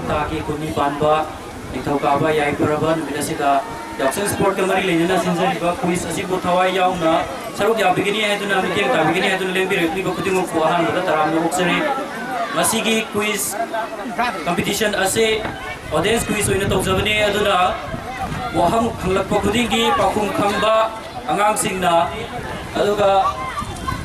ता की कुनी पानबा निथौकाबा याइफरबन बिनसिदा याक्सन स्पोर्ट कमरी लेना सिंजरिबा क्विज असिबु थवाई याउना सरुक याबिगिनी हेदुना मिटिंग ताबिगिनी हेदुना लेंबि रेक्लिबा खुदिमु फुहान बदा तराम ओक्सरी मसीगी क्विज कंपटीशन असे ऑडियंस क्विज होइना तौजबने अदुना वहम खंगलकपा खुदिंगी पाखुम खंगबा अंगांग सिंगना अदुगा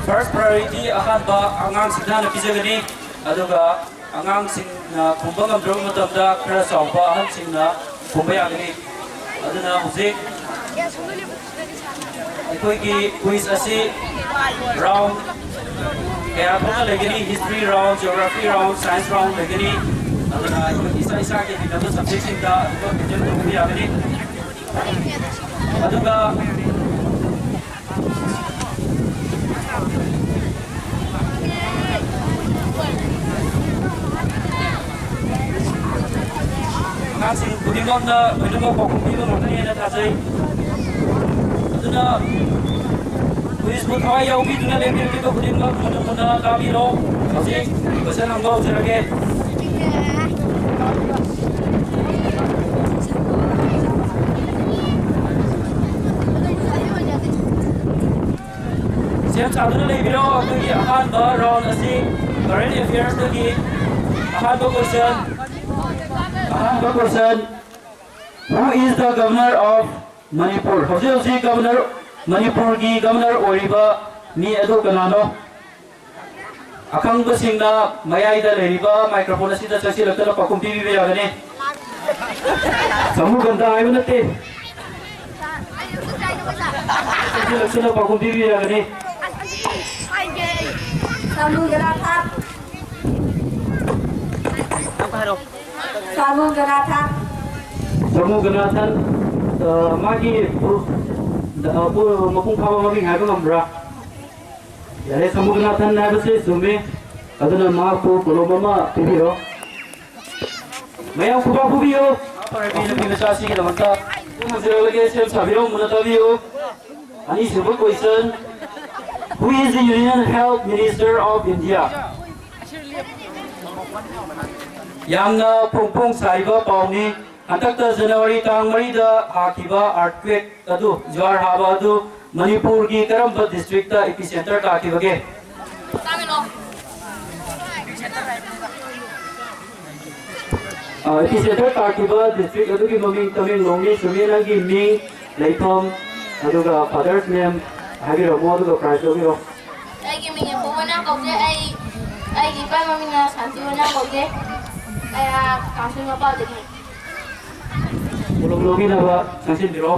फर्स्ट प्रायोरिटी अहानबा अंगांग सिंगना पिजगनी अदुगा अंगांग सिंगना खुंबा ngam मतमदा खरा चावबा अहन सिंगना खुंबा यागनी अदुना हुजे अखोइगी क्विज असे राउंड कया थोना लेगनी history round geography round science round लेगनी अदुना इसा इसा के दिनबा सब्जेक्ट सिंगदा अदुगा पिजन खुंबा यागनी अदुगा नासिं खुदिमकना खुदिमक पाखुमपिबा मोटनिना थाजै अदुना क्विज बु थवाई याउबिदुना लेबिरबिबा खुदिमक मोनमोना ताबिरो हजे क्वेश्चन हम बाउजरगे सेम चादुना लेबिरो अदुगी अहानबा राउंड असी करंट अफेयर्स दगी अहानबा question who is the governor of Manipur hose governor Manipur gi governor oriba mi adu kanano akang basingna mayai da leriba microphone asida chasi lakta pakum tv be yagane samu ganda ayu nate chasi lakta pakum tv be yagane samu ganda Samu Ganathan magi mapung khawa magi haiba ngamra yare Samu Ganathan haibase sume aduna ma ko kolomama pibiro mayam kuba kubiyo parabina bimachasi ki damanta mujrelage sem sabiro munatabiyo ani simple question who is the Union Health Minister of India Yamna pongpong saiba pauni antakta January tang marida hakiba earthquake adu jwar haba adu Manipur gi karamba district ta epicenter ta akibage epicenter ta akiba district adu gi maming Tamenglong ni sumena gi ming leithom adu ga father's name habiro mo adu ga price habiro ai gi ming ko na ko je ai gi pa maming na santi na ko je Kasih apa lagi? Belum lagi nak buat kasih biro.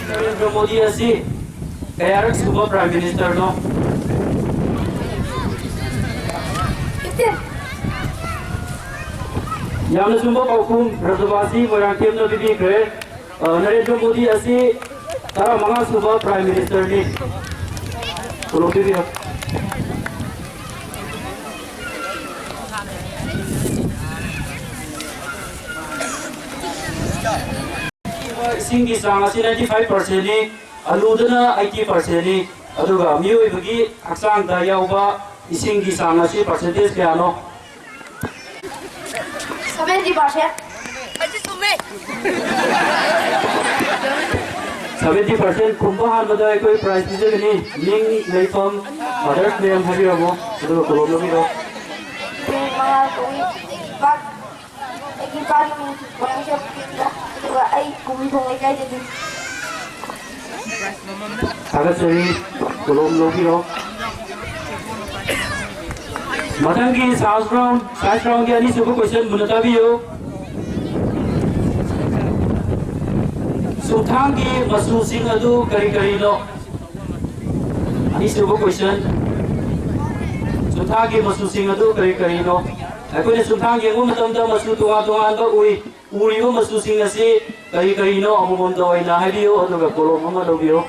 Narendra Modi asi, kaya rak semua Prime Minister no. Yang semua paukum Rajawasi merangkum no bibi kere. Narendra Modi asi, tara mga semua Prime Minister ni. Belum bibi. Singi sang asi 95% ni, aludana 80% ni, aduga miui bagi aksang daya uba singi sang asi percentage kaya no? 70%. Aji sume. 70% kumbahan badai koi price ni jadi ni, ning leifam mother's name hari ramo, aduga kolom lagi no? Mga kumi bag, egi bag ni orang siap kita, aduga ay kumi kung ay kaya jadi. Agak seri kolom lagi no? Matang ki science round ki ani suku question munatabi yo. Sumthang ki masu sing adu kari no. Ani suku question. Sumthang ki masu sing adu kari no. Aku ni sumthang yang matam masu tuan ba uri ba masu sing asi kari no amumon dawai na habiyo adu ga kolom mama dobiyo.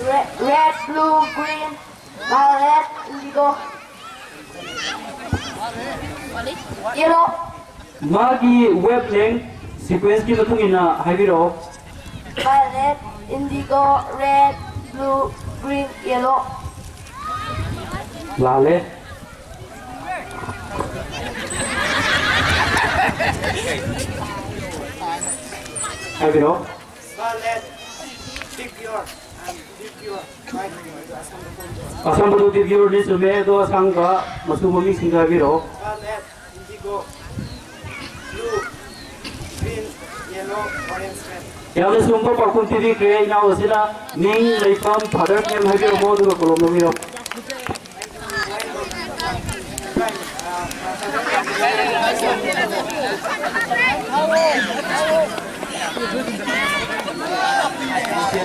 Red, blue, green, violet, indigo. Yellow. Magi wavelength sequence ki matung ina haibiro. Violet, indigo, red, blue, green, yellow. लाले Habiro Asam Bulu Tigure ni sume do asang ka masu mami singa Habiro Indigo, blue, green, yellow, orange, red. Yang sumber pakun TV kre ina osila ning leifam father name Habiro mo do kolom Habiro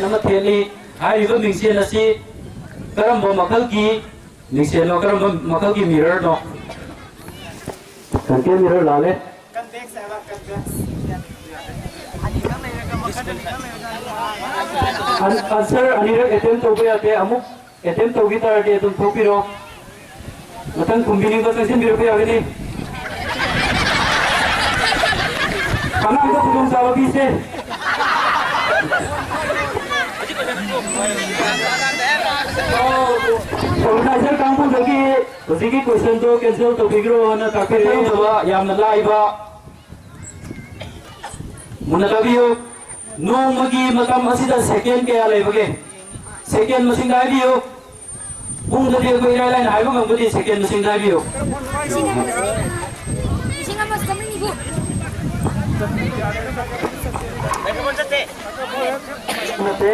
Nama teli hari itu mingsi nasi karam bawa makal ki mingsi no karam makal ki mirror no kan ke mirror lale Convex, I have convex. answer anira attempt to be ate amuk attempt to gitar ate tum thopiro matang kumbini ba tasin biro pe agani kanang ko pudong sawa bise organizer kampung lagi usiki question to cancel to bigro na takpe ba yam na laiba munatabiyo no magi matam asida second ke alai bage second masing dai biyo bung da dia ko ira lain hai ba ngam second masing dai biyo Singa mas kami ni bu. nate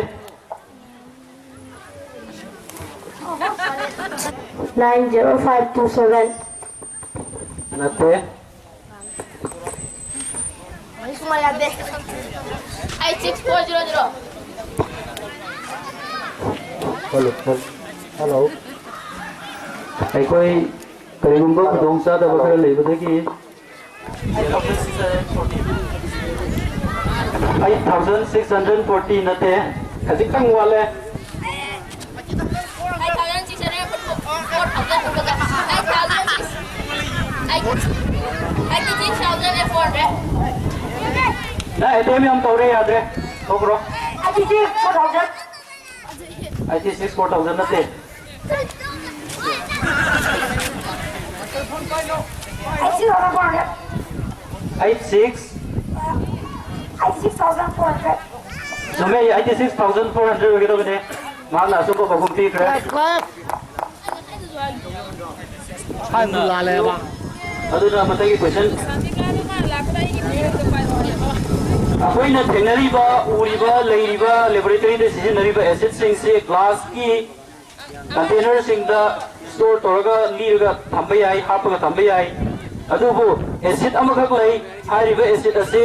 90527. nate Semua ada. I 6400. hello ai koi karigumba khudong sa da bakara leiba dagi 8640 nate khajik tang wale 86,400. na ete mi am tore yaad re thokro 86,400. 864000 nate 86 86,400. Sume 86,400 wage to bene mala so ko bagum ti kre aduna matai question apoi na thenari ba uri ba leiri ba laboratory de seasonary ba acid sing se glass ki container sing da store toraga liraga thamba yai hapaga thamba yai adubu acid amakhak lei hariba acid ase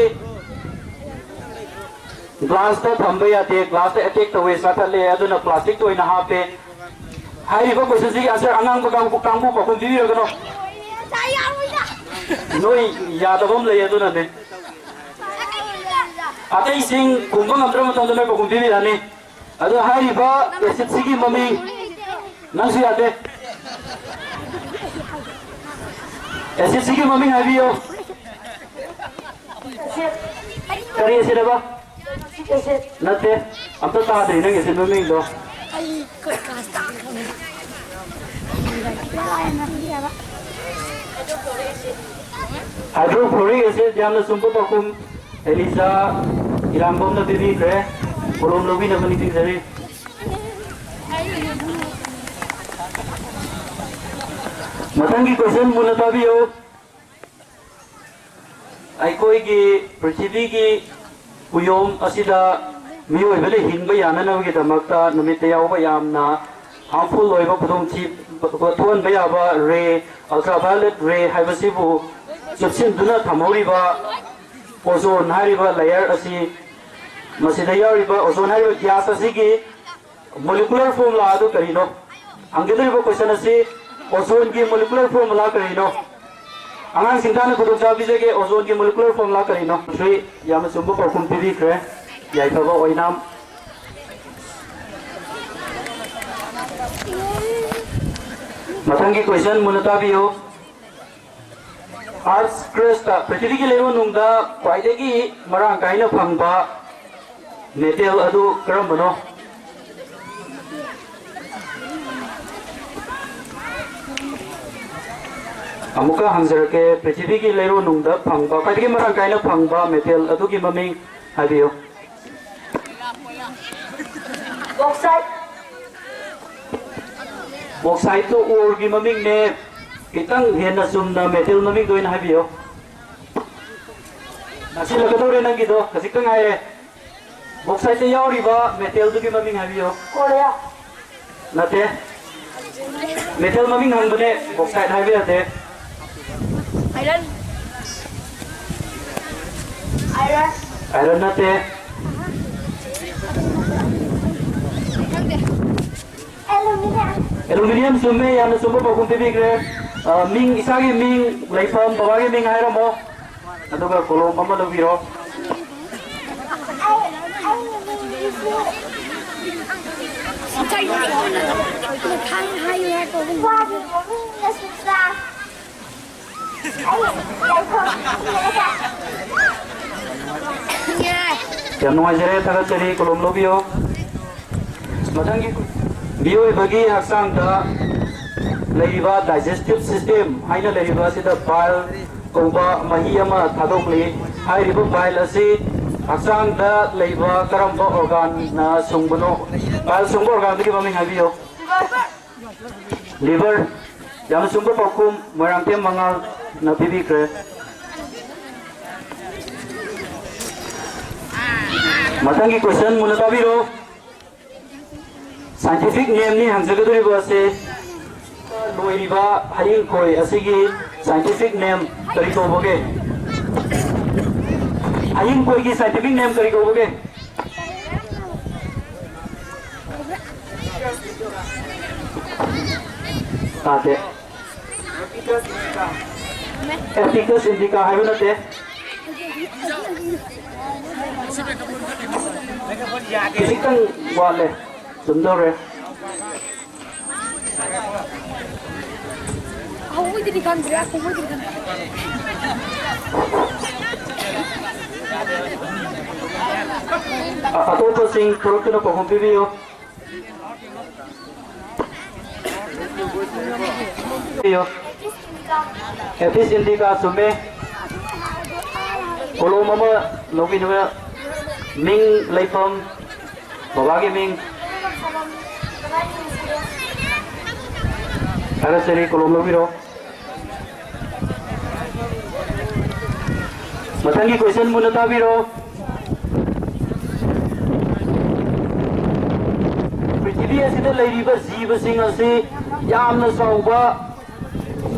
glass ta thamba ya te glass ta attack to we sathale aduna plastic to ina hape hariba question si answer anang ba kang bu ko kun di ga no noi ya da bom le aduna ne atai sing kumbang amtra ma tondona ko kumbi rani adu hariba acid sigi mami nasu ate acid sigi mami habiyo kari acid ba nate amta ta de nang acid mami do hydrofluoric acid jamna sumpu pakum Elisa ilambom na bibi kre kolom lobi na bani tingzari matangi question muna tabiyo ai koi ki prithvi ki uyom asida miyoi bele hinba yana na gi damakta numit yaw ba yamna harmful loiba khudong chi thon ba ya ba ray ultraviolet ray haibasibu chapsin duna thamori ba ozone hariba layer asi masida yariba ozone hariba gas asi ki molecular formula adu karino angedriba question asi ozone ki molecular formula karino angang singtana kudu jabi jege ozone ki molecular formula karino 3 yama sumbu perform tv kre yai thaba oinam matangi question munatabiyo Arts crust पृथ्वी के level नुंगा क्वाइदे की Marang काइना फंगबा metal अदु करम बनो अमुका हंजरके पृथ्वी की लेरो नुंग फंगबा खाई मरंग कायना फंगबा metal अदुगी ममिंग हाबियो bauxite bauxite तो ओर की ममिंग ने कितंग हेना सुमना मेटल ममिंग दोइन हाबियो नसी लगदोरे नंगी दो खसिकंग आए बॉक्साइट ते यावरिबा मेटल दुगी ममिंग हाबियो कोरिया नते मेटल ममिंग हंगबने बॉक्साइट हाबियो ते आयरन आयरन आयरन नते एल्यूमिनियम सुमे याना सुमे बकुम पिबिग्रे मिंग इसागी मिंग लाइफम बाबागी मिंग हायरमो अदुगा कोलम अमा लबिरो Yang nuajare takat cari kolom lobio, macam gitu. Bio bagi haksang da leriba digestive system, haina leriba sida bile kongba mahi ama thadok li, hai ribu bile asi haksang da leriba karamba organ na sungbono, bile sungbo organ tu kami habio. Liver, yang sungbo pakum merangkai mangal na bibi kre. Matang question muna tabiro scientific name ni hangsagaduri base loiriba haring koi asigi scientific name kari ko boge haring koi ki scientific name kari ko boge tate Epicus indica hai na te किसी का वाले सुंदर है atau tu sing perlu kena paham video video Epis indica sume kalau mama logi juga Ming Laifam Babagi Ming Ada seri kolom lobiro Matangi question muna tabiro Prithvi asida lairiba jiba sing ase yamna sauba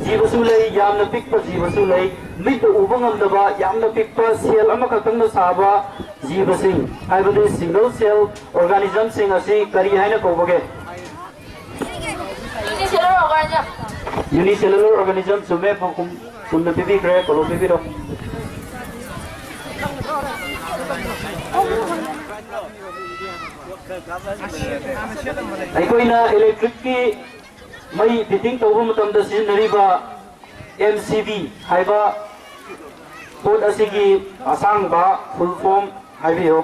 jiba su lei yamna pikpa jiba su lei mit uba ngamdaba yamna pikpa sel ama khaktang na saba जीव सिंह हाइबदे single cell organism सिंह असि करी हाइना कोबगे unicellular organism सुमे फकुम सुन पिबी ग्रे कोलो पिबी रो आइकोइना इलेक्ट्रिक की मई फिटिंग तोबो मतम द सिनरीबा एमसीबी हाइबा पोट असिगी आसांग बा फुल फॉर्म हाइबियो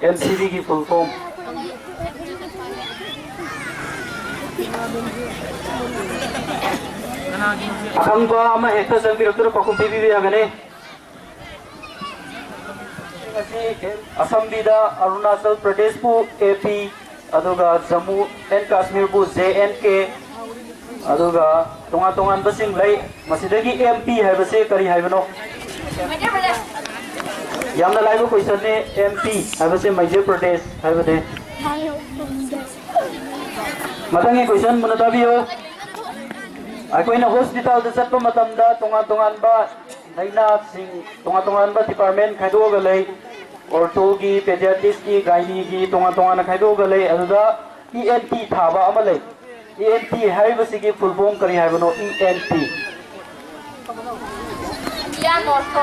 एमसीबी की फुल फॉर्म अखंबा अमा हेक्टर संबी रक्तर पकुम पीबी आगने असम बिदा अरुणाचल प्रदेश पु एपी अदुगा जम्मू एंड कश्मीर पु जेएनके अदुगा तोंगा तोंगान बसिंग लई मसिदगी एमपी हाइबसे करी हाइबनो यामना लाइव क्वेश्चन ने एमपी हाइबसे मध्य प्रदेश हाइबदे मतंगी क्वेश्चन मुनताबियो अकोइना हॉस्पिटल द चटप मतमदा तोंगा तोंगान बा नैना सिंग तोंगा तोंगान बा डिपार्टमेंट खाइदोगा लई ऑर्थो की पेडियाट्रिक्स की गाइनी की तोंगा तोंगान खाइदोगा लई अदुदा ईएनटी थाबा अमा लई ईएनटी हाइबसे की फुल फॉर्म करी हाइबनो ईएनटी या नॉट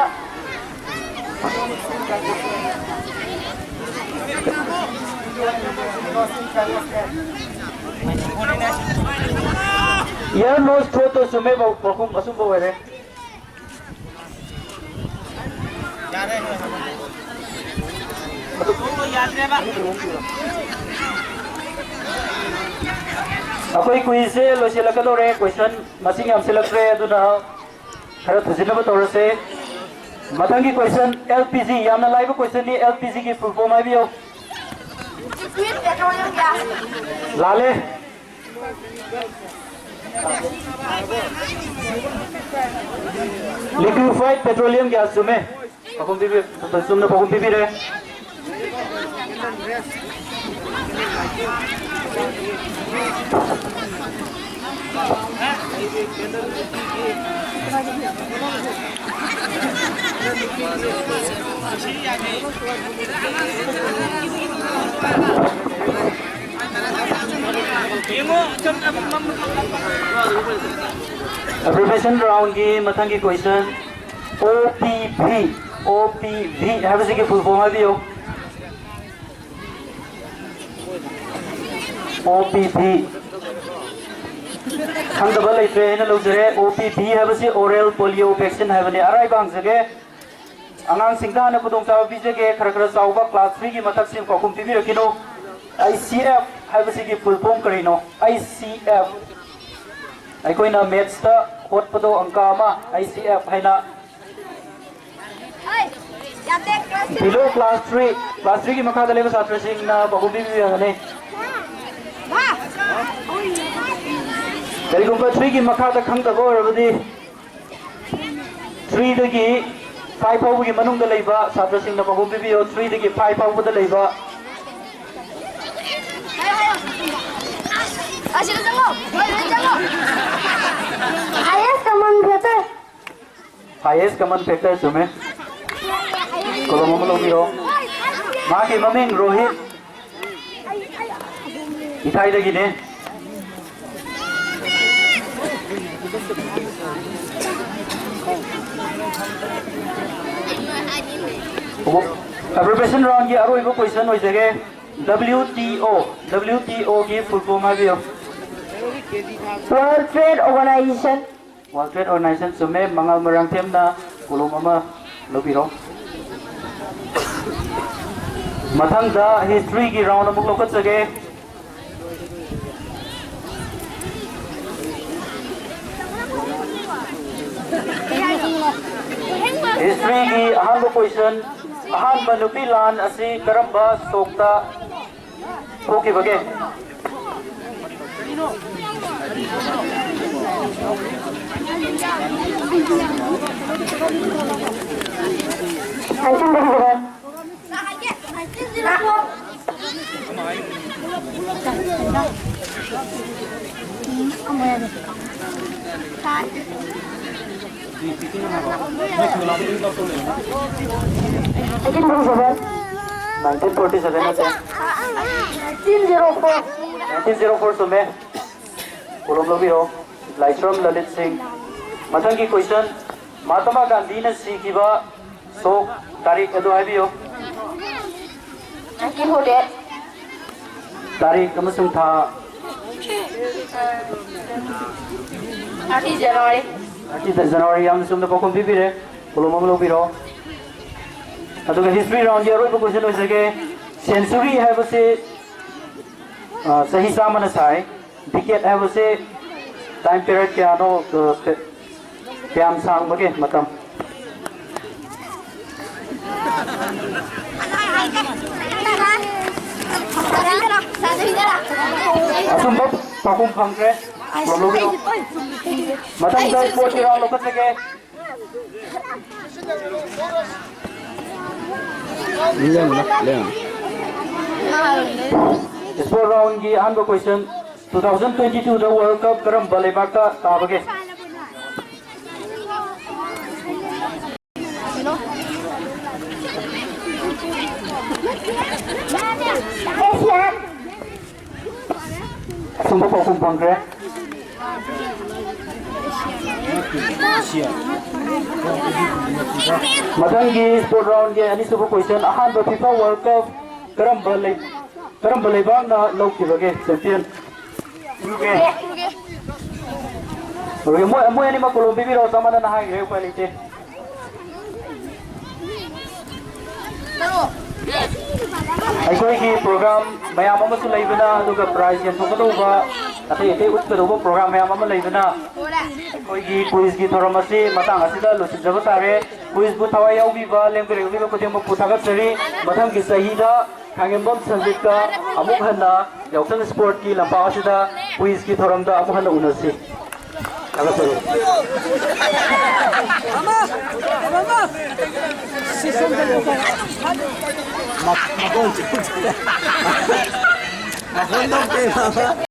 यार नोस तो सुमे बकुम असुम बोले अकोई क्विज से लोसिलकदोरे क्वेश्चन मसिंग हम सिलेक्ट रे अदुना खरा थुजिनब तौरसे मथंगी क्वेश्चन LPG यामना लाइव क्वेश्चन नि LPG की फुल फॉर्म आबियो Liquid petroleum gas. लाले liquefied petroleum gas सुमे पकुम बीबी तो सुमने पकुम बीबी रे Abbreviation round की मथंग की क्वेश्चन OPV है वैसे की फुल फॉर्म है OPV हम डबल लेते हैं ना लोग जरे OPV है वैसे oral polio vaccine है वने अराई बांग जगह अंगांग सिंगा ने पुदों चाव बीजे के खरखर चाव क्लास 3 की मथक सिम को कुम्पी भी रखिनो ICF है वैसे की फुल फॉर्म करीनो ICF आई कोई ना मैथ्स ता होट पदो अंका मा ICF है ना बिलो क्लास 3 की मखा दले छात्र सिंह ना बहुबी भी हने करीगुंबा 3 की मखा ता खंग तबो रबदी 3 दगी 5 फाउ की मनुंग द लेबा छात्र सिंह ना बहुबी भी 3 दगी 5 फाउ द लेबा highest common factor सुमे कोलम हम लोग बिरो माँ की मम्मी रोहित इथाई लगी ने Abbreviation round की अरोई को क्वेश्चन हो सके WTO की फुल फॉर्म है भी World Trade Organization. World Trade Organization सुमे मंगल मरंग थेम ना कोलम हम लोग बिरो मथंग दा हिस्ट्री की राउंड अमुक लोग सके हिस्ट्री की अहम क्वेश्चन अहम नुपी लान असी करम्बा सोक्ता होकी बगे नाइनटीन 1904 सुमे कोलम लोबिरो लाइट्रम ललित सिंह मथंग की क्वेश्चन महात्मा गांधी ने सीखिबा सोक तारीख अदो हाबियो 1948. तारीख अमसुंग था 30 January. 30 जनवरी अमसुंग पकोम बिबिरे कोलम हम लोबिरो अदुगा हिस्ट्री राउंड की अरोई क्वेश्चन हो सके सेंचुरी है बसे सही सामने साई डिकेट है बसे टाइम पीरियड क्या नो क्या हम सांग बगे मतम असुम बब पकुम फंक्रे लोग मतम दस पोट की राउंड लोग सके स्पोर्ट राउंड की अहम क्वेश्चन 2022 दा वर्ल्ड कप करम बलेबाका ताबगे सुंबा पकुम पंक्रे मथंगी स्पोर्ट राउंड के अनी सुबह question Ahaan FIFA world cup करम बलेबाग ना लौकिबगे चैंपियन रुगे मोय अनी मा कोलम बिबिरो समना ना हाय रे उपाय लेते अखोई की प्रोग्राम मयाम अमसु लेबना दुगा प्राइज यन थोकदोबा अतै अतै उत्कदोबा प्रोग्राम मयाम अम लेबना ꯑꯩꯈꯣꯏꯒꯤ ꯀꯨꯏꯖꯒꯤ ꯊꯧꯔꯝ ꯑꯁꯤ ꯃꯇꯥꯡ ꯑꯁꯤꯗ ꯂꯣꯏꯁꯤꯟꯖꯕ ꯇꯥꯔꯦ ꯀꯨꯏꯖꯕꯨ ꯊꯋꯥꯏ ꯌꯥꯎꯕꯤꯕ ꯂꯦꯡꯕꯤꯔꯛꯂꯤꯕ ꯈꯨꯗꯤꯡꯃꯛꯄꯨ ꯊꯥꯒꯠꯆꯔꯤ ꯃꯊꯪꯒꯤ ꯆꯍꯤꯗ ꯈꯥꯡꯉꯦꯝꯕꯝ ꯁꯟꯖꯤꯠꯀ ꯑꯃꯨꯛ ꯍꯟꯅ ꯌꯥꯎꯁꯪ ꯁ꯭ꯄꯣꯔꯠꯀꯤ ꯂꯝꯄꯥꯛ ꯑꯁꯤꯗ ꯀꯨꯏꯖꯒꯤ ꯊꯧꯔꯝꯗ ꯑꯃꯨꯛ ꯍꯟꯅ ꯎꯅꯁꯤ ꯊꯥꯒꯠꯆꯔꯤ Makon